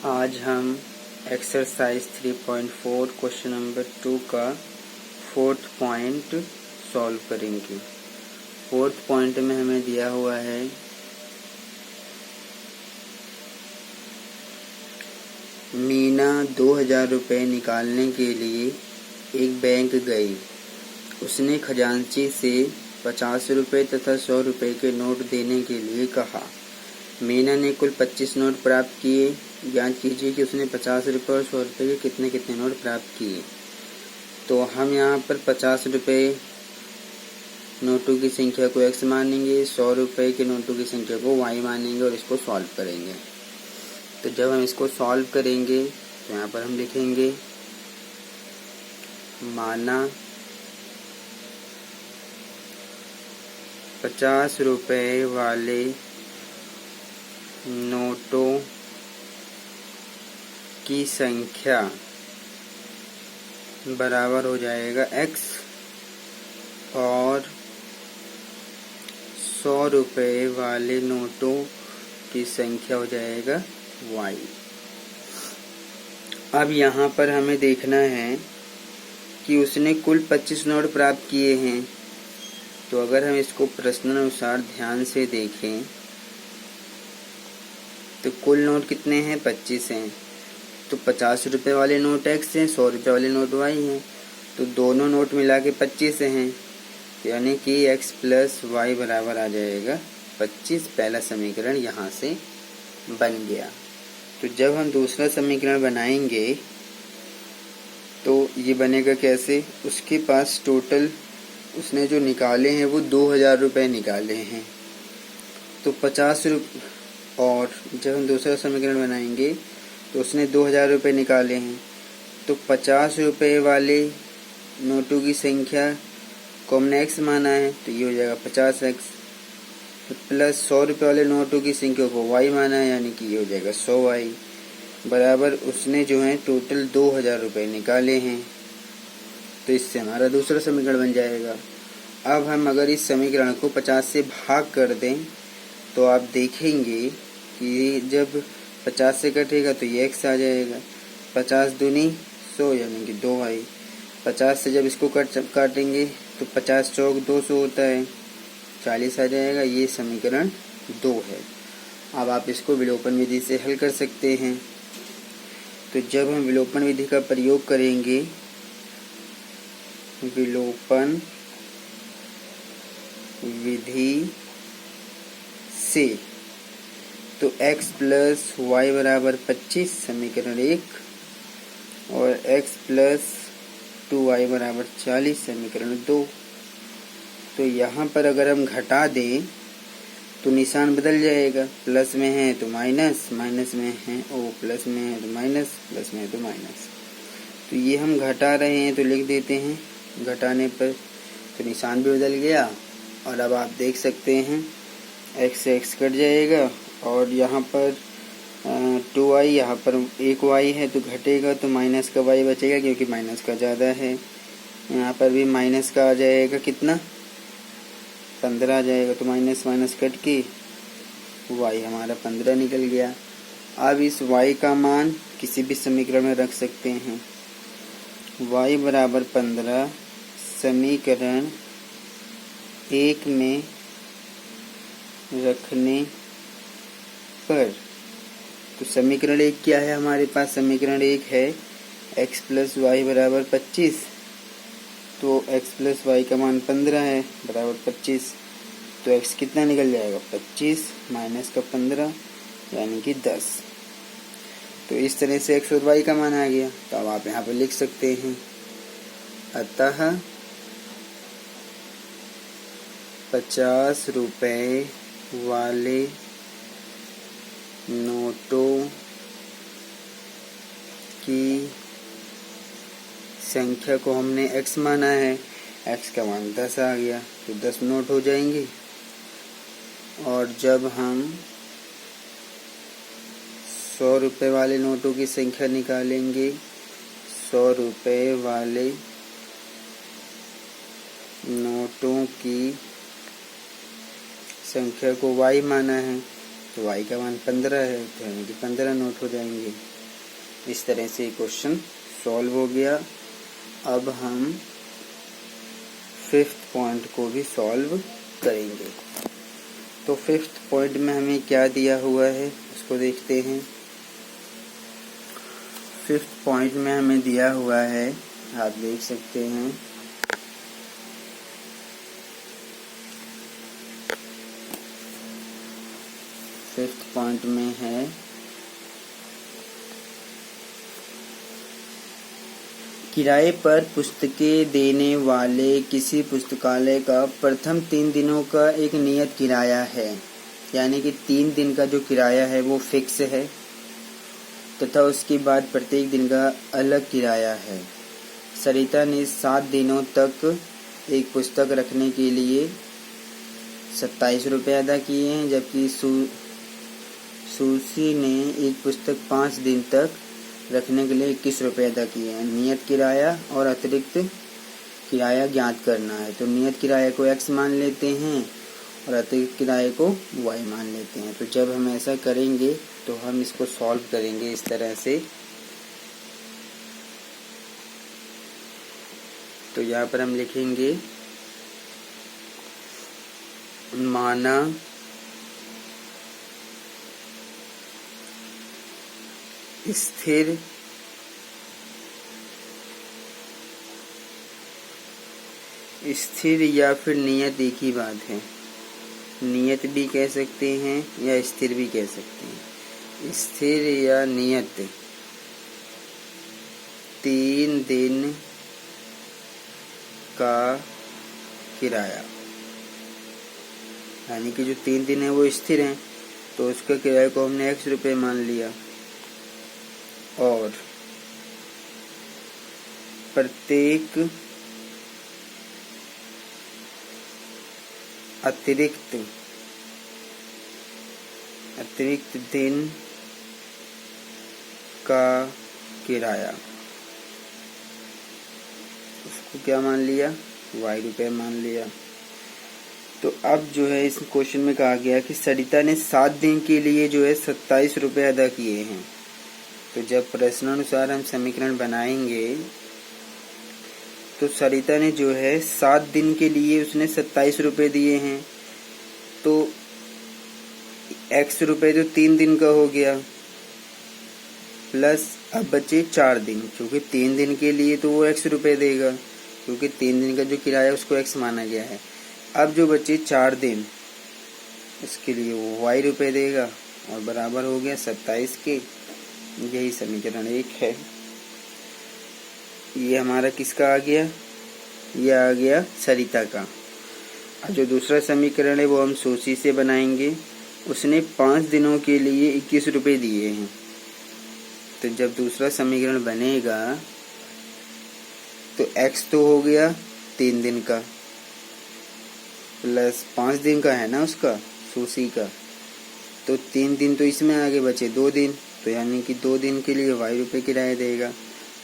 आज हम exercise 3.4 question number 2 का फोर्थ पॉइंट सॉल्व करेंगे। फोर्थ पॉइंट में हमें दिया हुआ है मीना 2000 रुपये निकालने के लिए एक बैंक गई। उसने खजांची से 50 रुपये तथा 100 रुपये के नोट देने के लिए कहा। मीना ने कुल 25 नोट प्राप्त किए। ज्ञात कीजिए कि उसने 50 रुपये और 100 रुपये के कितने कितने नोट प्राप्त किए। तो हम यहाँ पर 50 रुपये नोटों की संख्या को x मानेंगे, 100 रुपये के नोटों की संख्या को y मानेंगे और इसको सॉल्व करेंगे। तो जब हम इसको सॉल्व करेंगे तो यहाँ पर हम लिखेंगे माना 50 रुपये वाले नोटों की संख्या बराबर हो जाएगा x और 100 रुपये वाले नोटों की संख्या हो जाएगा y। अब यहाँ पर हमें देखना है कि उसने कुल 25 नोट प्राप्त किए हैं। तो अगर हम इसको प्रश्नानुसार ध्यान से देखें तो कुल नोट कितने हैं, 25 हैं। तो 50 रुपये वाले नोट x हैं, 100 रुपये वाले नोट y हैं। तो दोनों नोट मिला के 25 हैं, यानी कि x प्लस वाई बराबर आ जाएगा 25। पहला समीकरण यहाँ से बन गया। तो जब हम दूसरा समीकरण बनाएंगे तो ये बनेगा कैसे, उसके पास टोटल उसने जो निकाले हैं वो 2000 रुपये निकाले हैं। तो 50 रुपये, और जब हम दूसरा समीकरण बनाएंगे तो उसने 2000 रुपये निकाले हैं। तो 50 रुपये वाले नोटों की संख्या को हमने x माना है, तो ये हो जाएगा 50x। तो प्लस 100 रुपये वाले नोटों की संख्या को y माना है, यानी कि ये हो जाएगा 100y बराबर उसने जो है टोटल 2000 रुपये निकाले हैं। तो इससे हमारा दूसरा समीकरण बन जाएगा। अब हम अगर इस समीकरण को 50 से भाग कर दें तो आप देखेंगे कि जब 50 से कटेगा तो ये x आ जाएगा। 50 दूनी 100 यानी कि 2y। 50 से जब इसको काटेंगे तो 50 चौक 200 होता है, 40 आ जाएगा। ये समीकरण 2 है। अब आप इसको विलोपन विधि से हल कर सकते हैं। तो जब हम विलोपन विधि का प्रयोग करेंगे, विलोपन विधि से, तो x प्लस वाई बराबर 25 समीकरण 1 और x प्लस 2y बराबर 40 समीकरण 2। तो यहाँ पर अगर हम घटा दें तो निशान बदल जाएगा। प्लस में है तो माइनस, माइनस में है प्लस में है तो माइनस, प्लस में है तो माइनस। तो ये हम घटा रहे हैं तो लिख देते हैं घटाने पर, तो निशान भी बदल गया। और अब आप देख सकते हैं x से x कट जाएगा और यहाँ पर 2y, यहाँ पर 1y है तो घटेगा तो माइनस का y बचेगा क्योंकि माइनस का ज़्यादा है। यहाँ पर भी माइनस का आ जाएगा, कितना 15 आ जाएगा। तो माइनस माइनस कट के y हमारा 15 निकल गया। अब इस y का मान किसी भी समीकरण में रख सकते हैं। y बराबर 15 समीकरण 1 में रखने पर, तो समीकरण 1 क्या है हमारे पास, समीकरण 1 है x प्लस वाई बराबर 25। तो x प्लस वाई का मान 15 है बराबर 25। तो x कितना निकल जाएगा, 25 माइनस का 15 यानी कि 10। तो इस तरह से x और y का मान आ गया। तो अब आप यहाँ पर लिख सकते हैं अतः 50 रुपये वाले नोटों की संख्या को हमने x माना है, x का मान 10 आ गया तो 10 नोट हो जाएंगे। और जब हम 100 रुपये वाले नोटों की संख्या निकालेंगे, 100 रुपये वाले नोटों की संख्या को y माना है, तो y का मान 15 है, तो यानी कि 15 नोट हो जाएंगे। इस तरह से क्वेश्चन सॉल्व हो गया। अब हम 5th पॉइंट को भी सॉल्व करेंगे। तो 5th पॉइंट में हमें क्या दिया हुआ है उसको देखते हैं। 5th पॉइंट में हमें दिया हुआ है, आप देख सकते हैं, फिफ्थ पॉइंट में है किराए पर पुस्तकें देने वाले किसी पुस्तकालय का प्रथम 3 दिनों का एक नियत किराया है, यानी कि 3 दिन का जो किराया है वो फिक्स है तथा उसके बाद प्रत्येक दिन का अलग किराया है। सरिता ने 7 दिनों तक एक पुस्तक रखने के लिए 27 रुपये अदा किए हैं, जबकि सुशी ने एक पुस्तक 5 दिन तक रखने के लिए 21 रुपये अदा किए हैं। नियत किराया और अतिरिक्त किराया ज्ञात करना है। तो नियत किराए को x मान लेते हैं और अतिरिक्त किराए को y मान लेते हैं। तो जब हम ऐसा करेंगे तो हम इसको सॉल्व करेंगे इस तरह से। तो यहाँ पर हम लिखेंगे माना स्थिर या फिर नियत एक ही बात है, नियत भी कह सकते हैं या स्थिर भी कह सकते हैं। स्थिर या नियत 3 दिन का किराया, यानी कि जो 3 दिन है वो स्थिर हैं तो उसका किराए को हमने x रुपये मान लिया, और प्रत्येक अतिरिक्त दिन का किराया उसको क्या मान लिया, y रुपये मान लिया। तो अब जो है इस क्वेश्चन में कहा गया कि सरिता ने 7 दिन के लिए जो है 27 रुपये अदा किए हैं। तो जब प्रश्नानुसार हम समीकरण बनाएंगे तो सरिता ने जो है 7 दिन के लिए उसने 27 रुपये दिए हैं, तो x रुपये जो 3 दिन का हो गया, प्लस अब बचे 4 दिन, क्योंकि 3 दिन के लिए तो वो x रुपये देगा, क्योंकि 3 दिन का जो किराया है उसको x माना गया है। अब जो बचे 4 दिन उसके लिए वो y रुपये देगा और बराबर हो गया 27 के। यही समीकरण 1 है। ये हमारा किसका आ गया, ये आ गया सरिता का। अब जो दूसरा समीकरण है वो हम सोची से बनाएंगे। उसने 5 दिनों के लिए 21 रुपये दिए हैं। तो जब दूसरा समीकरण बनेगा तो x तो हो गया 3 दिन का, प्लस 5 दिन का है ना उसका, सुशी का, तो 3 दिन तो इसमें आगे बचे 2 दिन, तो यानी कि 2 दिन के लिए y रुपये किराया देगा।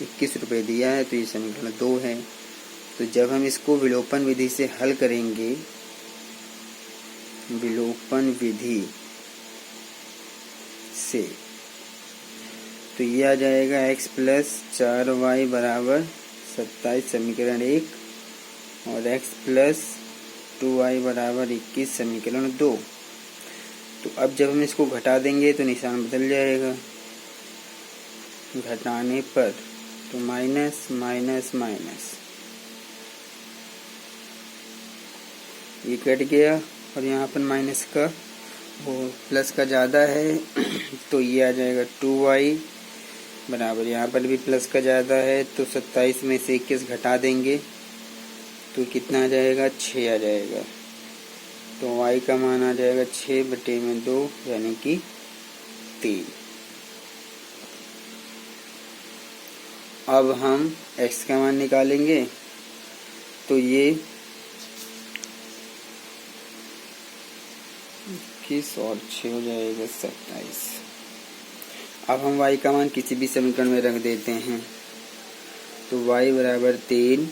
21 रुपये दिया है तो ये समीकरण 2 है। तो जब हम इसको विलोपन विधि से हल करेंगे, विलोपन विधि से, तो ये आ जाएगा x प्लस 4y बराबर 27 समीकरण 1 और x प्लस 2y बराबर 21 समीकरण 2। तो अब जब हम इसको घटा देंगे तो निशान बदल जाएगा, घटाने पर तो माइनस माइनस माइनस, ये कट गया और यहाँ पर माइनस का वो प्लस का ज़्यादा है तो ये आ जाएगा 2y बराबर, यहाँ पर भी प्लस का ज़्यादा है तो 27 में से 21 घटा देंगे तो कितना आ जाएगा, 6 आ जाएगा। तो y का मान आ जाएगा 6/2 यानी कि 3। अब हम x का मान निकालेंगे तो ये 21 और 6 हो जाएगा 27। अब हम y का मान किसी भी समीकरण में रख देते हैं तो y बराबर 3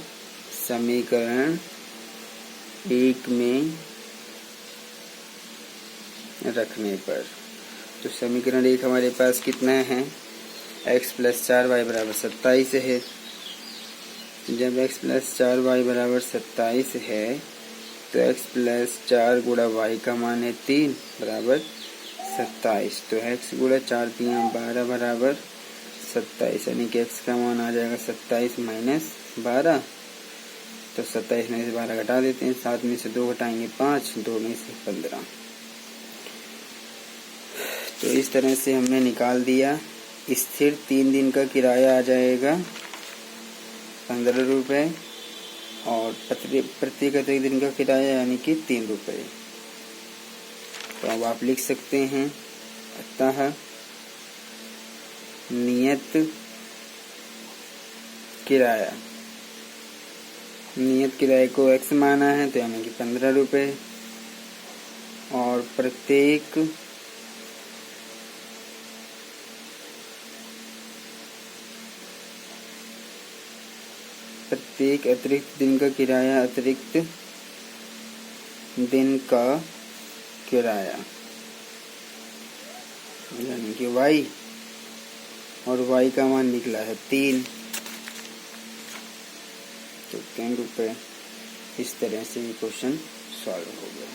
समीकरण 1 में रखने पर तो समीकरण 1 हमारे पास कितना है, x प्लस 4y बराबर 27 है। जब x प्लस 4y बराबर 27 है तो x प्लस 4 गुणा y का मान है 3 बराबर 27। तो x गुणा 4 3 12 बराबर 27, यानी कि x का मान आ जाएगा 27 माइनस 12। तो 27 में से 12 घटा देते हैं, 7 में से 2 घटाएंगे 5, 2 में से 15। तो इस तरह से हमने निकाल दिया। स्थिर 3 दिन का किराया आ जाएगा 15 रुपये और प्रत्येक अतिरिक्त दिन का किराया यानी कि 3 रुपये। तो अब आप लिख सकते हैं, अतः नियत किराए को x माना है तो यानी कि 15 रुपये, और प्रत्येक अतिरिक्त दिन का किराया यानी कि y, और y का मान निकला है 3, तो 3 रुपये। इस तरह से ये क्वेश्चन सॉल्व हो गया।